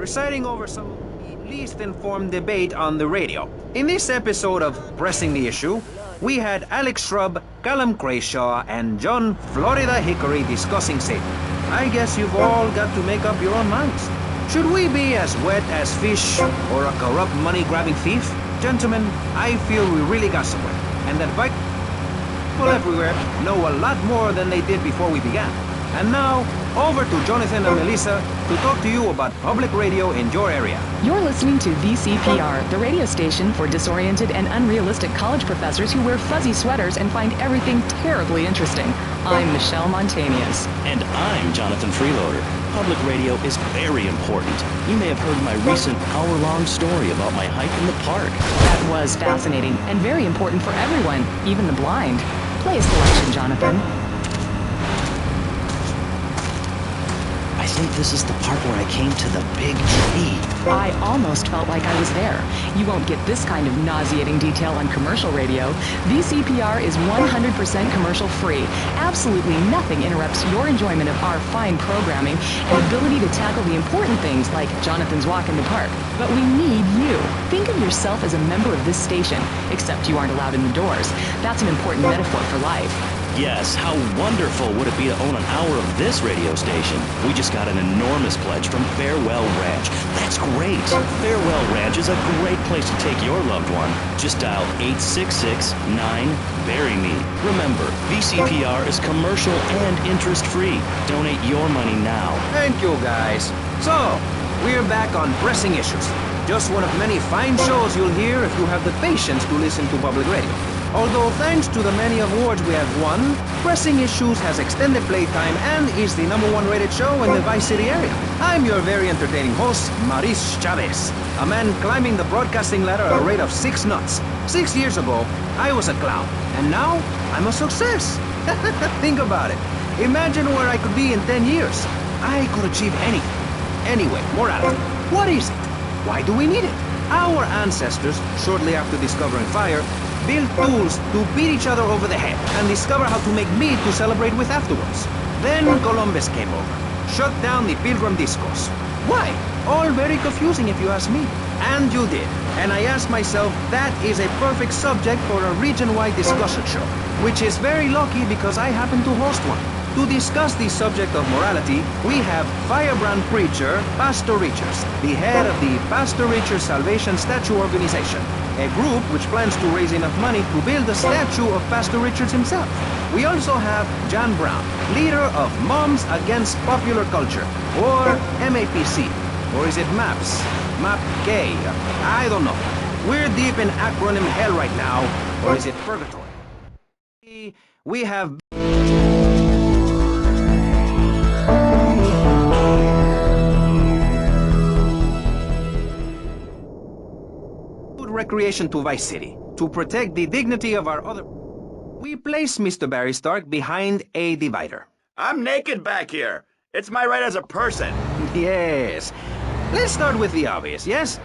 presiding over some of the least informed debate on the radio. In this episode of Pressing the Issue, we had Alex Shrub, Callum Crayshaw, and John Florida Hickory discussing Satan. I guess you've all got to make up your own minds. Should we be as wet as fish or a corrupt money-grabbing thief? Gentlemen, I feel we really got somewhere, and that people everywhere know a lot more than they did before we began. And now, over to Jonathan and Melissa to talk to you about public radio in your area. You're listening to VCPR, the radio station for disoriented and unrealistic college professors who wear fuzzy sweaters and find everything terribly interesting. I'm Michelle Montañez. And I'm Jonathan Freeloader. Public radio is very important. You may have heard my recent hour-long story about my hike in the park. That was fascinating and very important for everyone, even the blind. Play a selection, Jonathan. I think this is the part where I came to the big tree. I almost felt like I was there. You won't get this kind of nauseating detail on commercial radio. VCPR is 100% commercial free. Absolutely nothing interrupts your enjoyment of our fine programming and ability to tackle the important things like Jonathan's walk in the park. But we need you. Think of yourself as a member of this station, except you aren't allowed in the doors. That's an important metaphor for life. Yes, how wonderful would it be to own an hour of this radio station? We just got an enormous pledge from Farewell Ranch. That's great. Farewell Ranch is a great place to take your loved one. Just dial 866-9-BURY-ME. Remember, VCPR is commercial and interest-free. Donate your money now. Thank you, guys. So, we're back on Pressing Issues. Just one of many fine shows you'll hear if you have the patience to listen to public radio. Although thanks to the many awards we have won, Pressing Issues has extended playtime and is the #1 rated show in the Vice City area. I'm your very entertaining host, Maurice Chavez, a man climbing the broadcasting ladder at a rate of 6 knots. 6 years ago, I was a clown, and now I'm a success. Think about it. Imagine where I could be in 10 years. I could achieve anything. Anyway, morality. What is it? Why do we need it? Our ancestors, shortly after discovering fire, built tools to beat each other over the head and discover how to make meat to celebrate with afterwards. Then Columbus came over, shut down the Pilgrim Discos. Why? All very confusing if you ask me. And you did. And I asked myself, that is a perfect subject for a region-wide discussion show, which is very lucky because I happen to host one. To discuss the subject of morality, we have firebrand preacher Pastor Richards, the head of the Pastor Richards Salvation Statue Organization, a group which plans to raise enough money to build a statue of Pastor Richards himself. We also have John Brown, leader of Moms Against Popular Culture, or MAPC. Or is it MAPS? MAP-K? I don't know. We're deep in acronym hell right now, or is it purgatory? We have... recreation to Vice City, to protect the dignity of our other... We place Mr. Barry Stark behind a divider. I'm naked back here. It's my right as a person. Yes. Let's start with the obvious, yes?